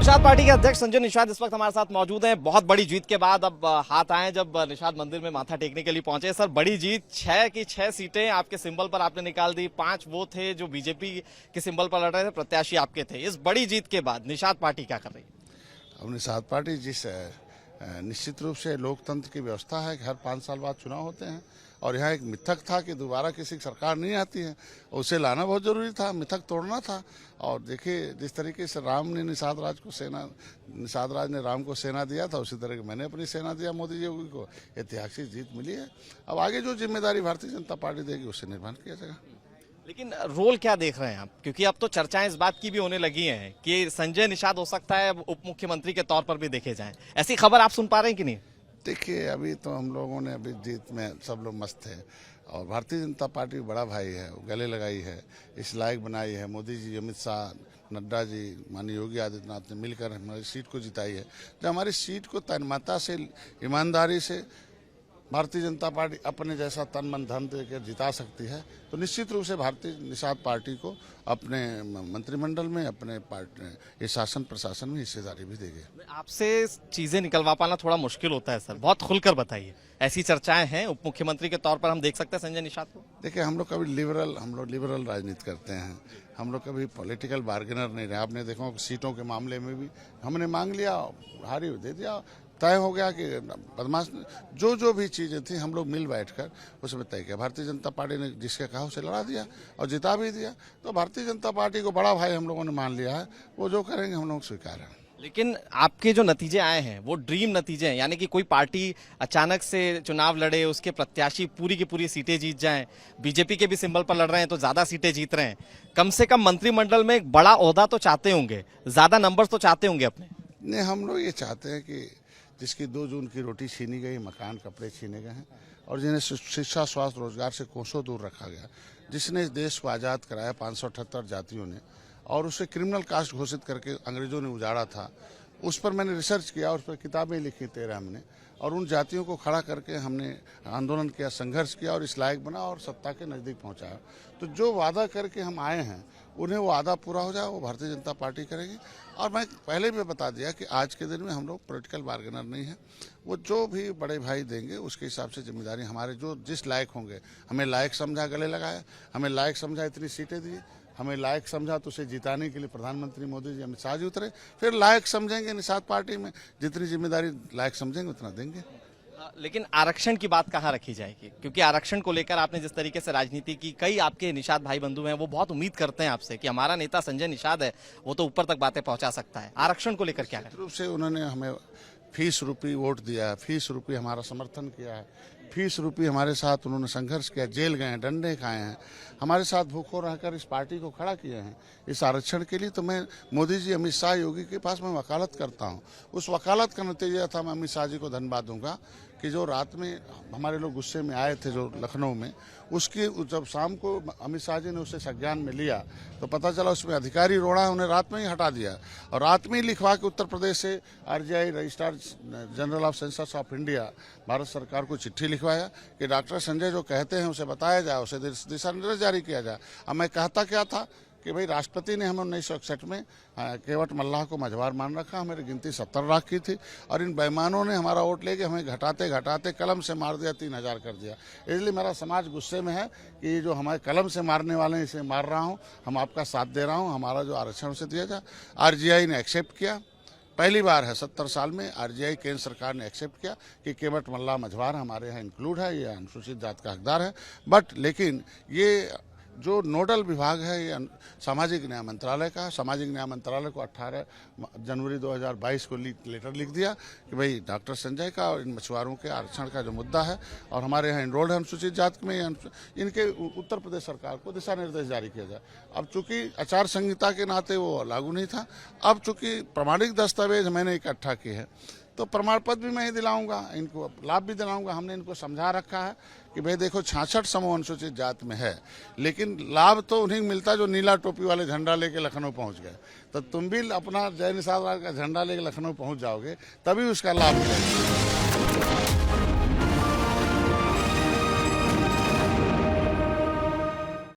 Nishad party के अध्यक्ष संजय निषाद इस वक्त हमारे साथ मौजूद हैं। बहुत बड़ी जीत के बाद अब हाथ आए जब निषाद मंदिर में माथा टेकने के लिए पहुंचे। सर, बड़ी जीत, 6 की 6 सीटें आपके सिंबल पर आपने निकाल दी। 5 वो थे जो बीजेपी के सिंबल पर लड़ रहे थे, प्रत्याशी आपके थे। इस बड़ी जीत के बाद निषाद पार्टी क्या कर रही है? अब निषाद पार्टी जिस निश्चित रूप से लोकतंत्र की व्यवस्था है कि हर 5 साल बाद चुनाव होते हैं और यहाँ एक मिथक था कि दोबारा किसी की सरकार नहीं आती है, उसे लाना बहुत जरूरी था, मिथक तोड़ना था। और देखिए जिस तरीके से राम ने निषाद राज ने राम को सेना दिया था, उसी तरह मैंने अपनी सेना दिया मोदी जी को। ऐतिहासिक जीत मिली है। अब आगे जो जिम्मेदारी भारतीय जनता पार्टी देगी उससे निर्माण किया जाएगा। लेकिन रोल क्या देख रहे हैं आप? क्योंकि अब तो चर्चाएं इस बात की भी होने लगी हैं कि संजय निषाद हो सकता है उप मुख्यमंत्री के तौर पर भी देखे जाएं। ऐसी खबर आप सुन पा रहे हैं कि नहीं? देखिए अभी तो हम लोगों ने अभी जीत में सब लोग मस्त हैं और भारतीय जनता पार्टी बड़ा भाई है, वो गले लगाई है, इस लायक बनाई है। मोदी जी, अमित शाह, नड्डा जी, माननीय योगी आदित्यनाथ ने मिलकर हमारी सीट को जिताई है। जब हमारी सीट को तन्मयता से, ईमानदारी से भारतीय जनता पार्टी अपने जैसा तन मन धन देकर जिता सकती है, तो निश्चित रूप से भारतीय निषाद पार्टी को अपने मंत्रिमंडल में, अपने पार्टी शासन प्रशासन में हिस्सेदारी भी देंगे। आपसे चीजें निकलवा पाना थोड़ा मुश्किल होता है सर, बहुत खुलकर बताइए। ऐसी चर्चाएं हैं उप मुख्यमंत्री के तौर पर हम देख सकते हैं संजय निषाद को? देखिए हम लोग लिबरल राजनीति करते हैं, हम लोग कभी पॉलिटिकल बार्गेनर नहीं रहे। आपने देखा सीटों के मामले में भी हमने मांग लिया, हारी दे दिया, तय हो गया कि बदमाश जो भी चीज़ें थी हम लोग मिल बैठकर उसमें तय किया। भारतीय जनता पार्टी ने जिसके कहा उसे लड़ा दिया और जिता भी दिया। तो भारतीय जनता पार्टी को बड़ा भाई हम लोगों ने मान लिया है, वो जो करेंगे हम लोग स्वीकार है। लेकिन आपके जो नतीजे आए हैं वो ड्रीम नतीजे हैं, यानी कि कोई पार्टी अचानक से चुनाव लड़े, उसके प्रत्याशी पूरी की पूरी सीटें जीत जाएं। बीजेपी के भी सिंबल पर लड़ रहे हैं तो ज्यादा सीटें जीत रहे हैं। कम से कम मंत्रिमंडल में एक बड़ा ओहदा तो चाहते होंगे, ज्यादा नंबर तो चाहते होंगे अपने। नहीं, हम लोग ये चाहते हैं कि जिसकी 2 जून की रोटी छीनी गई, मकान कपड़े छीने गए हैं और जिन्हें शिक्षा स्वास्थ्य रोजगार से कोसों दूर रखा गया, जिसने इस देश को आज़ाद कराया 578 जातियों ने और उसे क्रिमिनल कास्ट घोषित करके अंग्रेजों ने उजाड़ा था, उस पर मैंने रिसर्च किया, उस पर किताबें लिखी 13 हमने, और उन जातियों को खड़ा करके हमने आंदोलन किया, संघर्ष किया और इस लायक बना और सत्ता के नज़दीक पहुंचाया। तो जो वादा करके हम आए हैं उन्हें वो वादा पूरा हो जाए, वो भारतीय जनता पार्टी करेगी। और मैं पहले भी बता दिया कि आज के दिन में हम लोग पॉलिटिकल बार्गेनर नहीं है, वो जो भी बड़े भाई देंगे उसके हिसाब से जिम्मेदारी हमारे जो जिस लायक होंगे, हमें लायक समझा गले लगाया, हमें लायक समझा इतनी सीटें दी, हमें लायक समझा तो उसे जिताने के लिए प्रधानमंत्री मोदी जी अमित शाह जी उतरे, फिर लायक समझेंगे निषाद पार्टी में जितनी जिम्मेदारी लायक समझेंगे उतना देंगे। लेकिन आरक्षण की बात कहाँ रखी जाएगी? क्योंकि आरक्षण को लेकर आपने जिस तरीके से राजनीति की, कई आपके निषाद भाई बंधु हैं वो बहुत उम्मीद करते हैं आपसे कि हमारा नेता संजय निषाद है, वो तो ऊपर तक बातें पहुंचा सकता है। आरक्षण को लेकर क्या रूप से उन्होंने हमें फीस रूपी वोट दिया है, फीस रूपी हमारा समर्थन किया है, फीस रूपी हमारे साथ उन्होंने संघर्ष किया, जेल गए हैं, डंडे खाए हैं, हमारे साथ भूखों रहकर इस पार्टी को खड़ा किए हैं इस आरक्षण के लिए। तो मैं मोदी जी, अमित शाह, योगी के पास मैं वकालत करता हूं। उस वकालत का नतीजा था, मैं अमित शाह जी को धन्यवाद दूंगा कि जो रात में हमारे लोग गुस्से में आए थे जो लखनऊ में, उसकी जब शाम को अमित शाह जी ने उसे संज्ञान में लिया तो पता चला उसमें अधिकारी रोड़ा है, उन्हें रात में ही हटा दिया और रात में ही लिखवा के उत्तर प्रदेश से RGI registrar general of census of India Bharat सरकार को चिट्ठी लिखवाया कि डॉक्टर संजय जो कहते हैं उसे बताया जाए, उसे दिशा निर्देश जारी किया जाए। अब मैं कहता क्या था कि भाई राष्ट्रपति ने हमें 1961 में केवट मल्लाह को मझवार मान रखा, हमारी गिनती 70 लाख की थी और इन बेईमानों ने हमारा वोट लेके हमें घटाते घटाते कलम से मार दिया, 3000 कर दिया। इसलिए मेरा समाज गुस्से में है कि ये जो हमारे कलम से मारने वाले हैं इसे मार रहा हूँ, हम आपका साथ दे रहा हूँ, हमारा जो आरक्षण उसे दिया जाए। RGI ने एक्सेप्ट किया, पहली बार है 70 साल में RGI केंद्र सरकार ने एक्सेप्ट किया कि केवट मल्लाह मझवार हमारे यहाँ इंक्लूड है, ये अनुसूचित जात का हकदार है। बट लेकिन ये जो नोडल विभाग है ये सामाजिक न्याय मंत्रालय का, सामाजिक न्याय मंत्रालय को 18 जनवरी 2022 को लेटर लिख दिया कि भाई डॉक्टर संजय का और इन मछुआरों के आरक्षण का जो मुद्दा है और हमारे यहाँ इनरोल्ड है अनुसूचित जात में, इनके उत्तर प्रदेश सरकार को दिशा निर्देश जारी किया जाए। अब चूंकि आचार संहिता के नाते वो लागू नहीं था, अब चूंकि प्रमाणिक दस्तावेज मैंने इकट्ठा किए हैं तो प्रमाण पत्र भी मैं ही दिलाऊंगा, इनको लाभ भी दिलाऊंगा। हमने इनको समझा रखा है कि भाई देखो 66 समूह अनुसूचित जात में है, लेकिन लाभ तो उन्हें मिलता जो नीला टोपी वाले झंडा लेके लखनऊ पहुंच गए। तो तुम भी अपना जय निषाद का झंडा लेके लखनऊ पहुंच जाओगे तभी उसका लाभ मिलेगा।